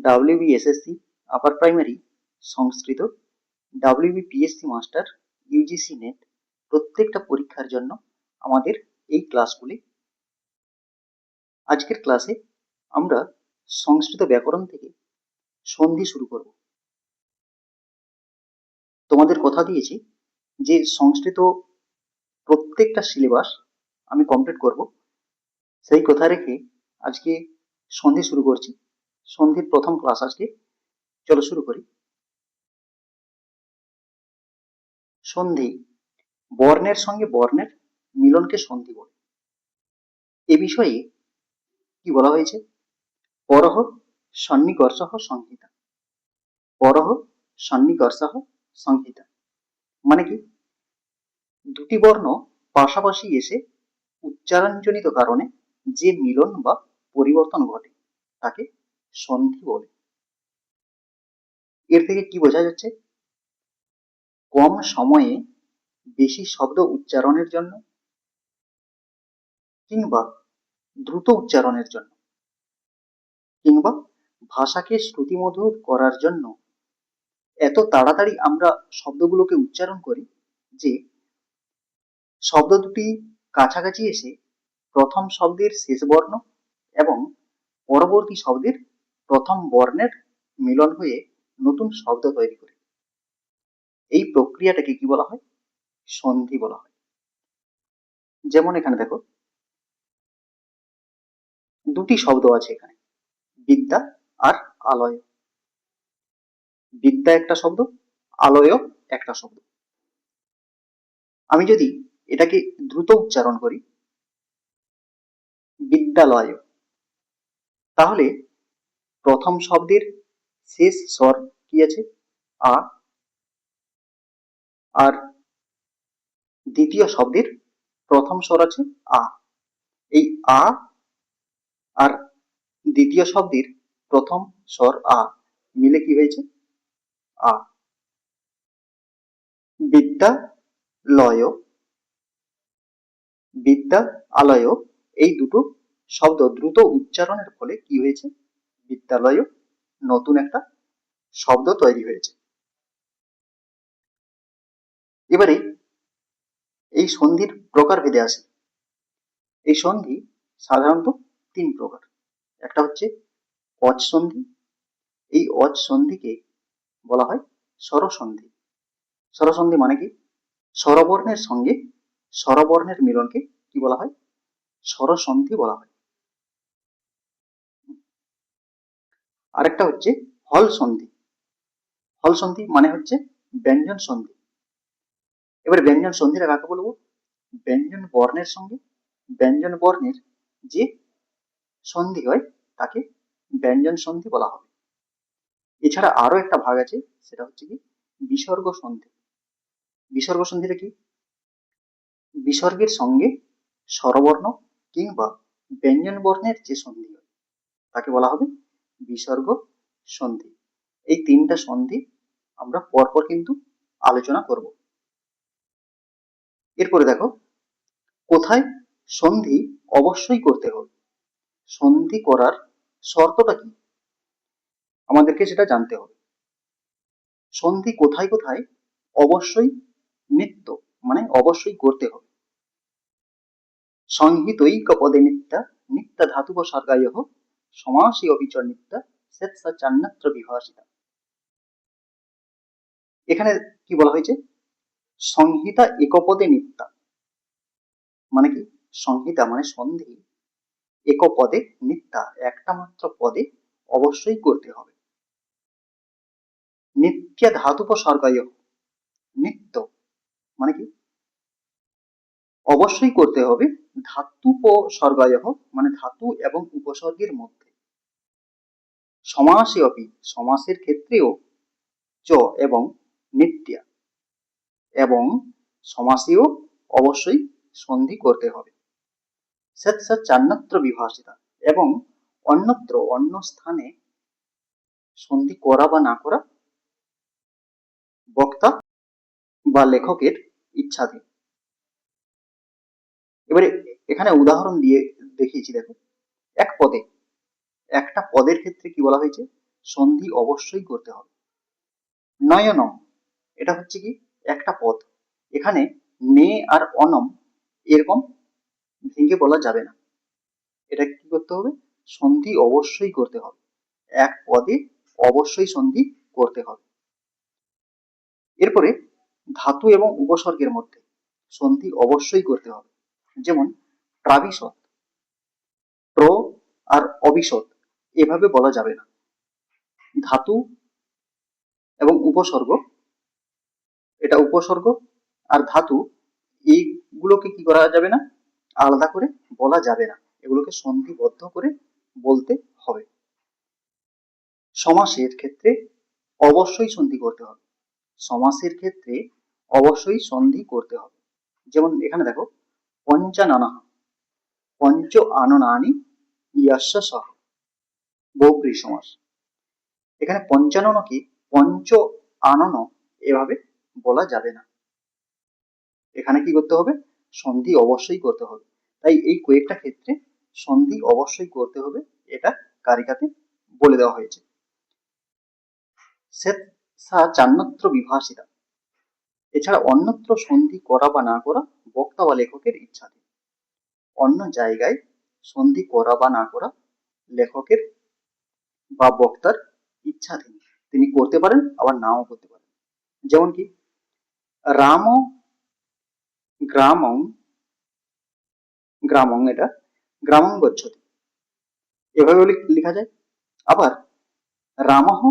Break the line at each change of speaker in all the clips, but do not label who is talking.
WBSSC upper primary সংস্কৃত, WBPSC master, UGC net প্রত্যেকটা পরীক্ষার জন্য আমাদের এই ক্লাসগুলি। আজকের ক্লাসে আমরা সংস্কৃত ব্যাকরণ থেকে সন্ধি শুরু করব। তোমাদের কথা দিয়েছি যে সংস্কৃত প্রত্যেকটা সিলেবাস আমি কমপ্লিট করব, সেই কথা রেখে আজকে সন্ধি শুরু করছি। সন্ধির প্রথম ক্লাস আজকে, চলো শুরু করি। সন্ধি, বর্ণের সঙ্গে বর্ণের মিলনকে সন্ধি বলে। এ বিষয়ে কি বলা হয়েছে? পরহ সন্নিকর্ষঃ সংহিতা। পরহ সন্নিকর্ষঃ সংহিতা মানে কি? দুটি বর্ণ পাশাপাশি এসে উচ্চারণজনিত কারণে যে মিলন বা পরিবর্তন ঘটে তাকে সন্ধি বলে। এর থেকে কি বোঝা যাচ্ছে? কম সময়ে বেশি শব্দ উচ্চারণের জন্য কিংবা দ্রুত উচ্চারণের জন্য কিংবা ভাষাকে শ্রুতিমধুর করার জন্য এত তাড়াতাড়ি আমরা শব্দগুলোকে উচ্চারণ করি যে শব্দ দুটি কাছাকাছি এসে প্রথম শব্দের শেষ বর্ণ এবং পরবর্তী শব্দের প্রথম বর্ণের মিলন হয়ে নতুন শব্দ তৈরি করে। এই প্রক্রিয়াটাকে কি বলা হয়? সন্ধি বলা হয়। যেমন এখানে দেখো দুটি শব্দ আছে এখানে, বিদ্যা আর আলয়। বিদ্যা একটা শব্দ, আলয় একটা শব্দ। আমি যদি এটাকে দ্রুত উচ্চারণ করি বিদ্যালয়, তাহলে প্রথম শব্দের শেষ স্বর কি আছে? আ, আর দ্বিতীয় শব্দের প্রথম স্বর আছে আ। এই আ আর দ্বিতীয় শব্দের প্রথম স্বর আ মিলে কি হয়েছে? আ। বিদ্যালয়, বিদ্যা আলয়, এই দুটো শব্দ দ্রুত উচ্চারণের ফলে কি হয়েছে? বিদ্যালয়, নতুন একটা শব্দ তৈরি হয়েছে। এবারে এই সন্ধির প্রকারভেদে আসি। এই সন্ধি সাধারণত তিন প্রকার। একটা হচ্ছে অজ সন্ধি। এই অজ সন্ধিকে বলা হয় স্বরসন্ধি। স্বরসন্ধি মানে কি? স্বরবর্ণের সঙ্গে স্বরবর্ণের মিলনকে কি বলা হয়? স্বরসন্ধি বলা হয়। আরেকটা হচ্ছে হল সন্ধি। হল সন্ধি মানে হচ্ছে ব্যঞ্জন সন্ধি। এবার ব্যঞ্জন সন্ধিটা কাকে বলবো? ব্যঞ্জন বর্ণের সঙ্গে ব্যঞ্জন বর্ণের যে সন্ধি হয় তাকে ব্যঞ্জন সন্ধি বলা হবে। এছাড়া আরো একটা ভাগ আছে, সেটা হচ্ছে কি বিসর্গ সন্ধি। বিসর্গ সন্ধিটা কি? বিসর্গের সঙ্গে স্বরবর্ণ কিংবা ব্যঞ্জন বর্ণের যে সন্ধি হয় তাকে বলা হবে বিসর্গ সন্ধি। এই তিনটা সন্ধি আমরা পরপর কিন্তু আলোচনা করব। এরপরে দেখো কোথায় সন্ধি অবশ্যই করতে হবে। সন্ধি করার শর্তটা কি আমাদেরকে সেটা জানতে হবে। সন্ধি কোথায় কোথায় অবশ্যই নিত্য মানে অবশ্যই করতে হবে। সংহিতৈকপদে নিত্যা নিত্য ধাতুপসর্গায়ঃ সমাসে অপি চ নিত্যা স্বেচ্ছা চান্নাত্র বিভাষিতা। এখানে কি বলা হয়েছে? সংহিতা একপদে নিত্যা মানে কি? সংহিতা মানে সন্ধি একপদে নিত্যা একটা মাত্র পদে অবশ্যই করতে হবে। নিত্য ধাতুপসর্গায়ঃ, নিত্য মানে কি? অবশ্যই করতে হবে ধাতুপসর্গায়ঃ মানে ধাতু এবং উপসর্গের মধ্যে। সমাসে অপি সমাসের ক্ষেত্রেও চ এবং নিত্যা এবং সমাসেও অবশ্যই সন্ধি করতে হবে। স্বেচ্ছা চান্নাত্র বিভাষিতা এবং অন্যত্র অন্য স্থানে সন্ধি করা বা না করা বক্তা বা লেখকের ইচ্ছাধীন। এবারে এখানে উদাহরণ দিয়ে দেখিয়েছি দেখো। এক পদে একটা পদের ক্ষেত্রে কি বলা হয়েছে? সন্ধি অবশ্যই করতে হবে। নয়নম, এটা হচ্ছে কি একটা পদ, এখানে নে আর অনম এরকম ভেঙে বলা যাবে না, এটা কি করতে হবে, সন্ধি অবশ্যই করতে হবে, এক পদে অবশ্যই সন্ধি করতে হবে। এরপরে ধাতু এবং উপসর্গের মধ্যে সন্ধি অবশ্যই করতে হবে, যেমন প্রাবিশদ, প্র আর অবিশদ এভাবে বলা যাবে না। ধাতু এবং উপসর্গ, এটা উপসর্গ আর ধাতু, এইগুলোকে কি করা যাবে না, আলাদা করে বলা যাবে না, এগুলোকে সন্ধিবদ্ধ করে বলতে হবে। সমাসের ক্ষেত্রে অবশ্যই সন্ধি করতে হবে, সমাসের ক্ষেত্রে অবশ্যই সন্ধি করতে হবে। যেমন এখানে দেখো, পঞ্চাননঃ, পঞ্চ আননানি ইয়াস্য সহ, বহুব্রীহি সমাস। এখানে পঞ্চাননকে পঞ্চ আনন এভাবে বলা যাবে না, এখানে কি করতে হবে, সন্ধি অবশ্যই করতে হবে। তাই এই কয়েকটা ক্ষেত্রে সন্ধি অবশ্যই করতে হবে, এটা কারিকাতে বলে দেওয়া হয়েছে। সা চান্নত্র বিভাসিতা, এছাড়া অন্যত্র সন্ধি করা বা না করা বক্তা বা লেখকের ইচ্ছাধীন। অন্য জায়গায় সন্ধি করা বা না করা লেখকের বা বক্তার ইচ্ছাধীন, তিনি করতে পারেন আবার নাও করতে পারেন। যেমন কি রাম গ্রামং, গ্রামং এটা গ্রামং গচ্ছতি এভাবে লেখা যায়, আবার রামহ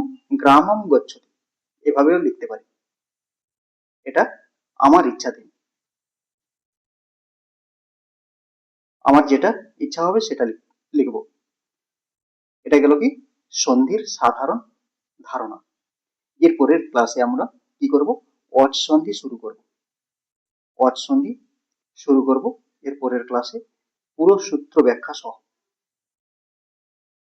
গ্রামম গচ্ছতি এভাবেও লিখতে পারি, এটা আমার ইচ্ছাধীন, আমার যেটা ইচ্ছা হবে সেটা লিখব। এটা গেল কি সন্ধির সাধারণ ধারণা। এর পরের ক্লাসে আমরা কি করব, অজ সন্ধি শুরু করব, অজ সন্ধি শুরু করব এর পরের ক্লাসে পুরো সূত্র ব্যাখ্যা সহ।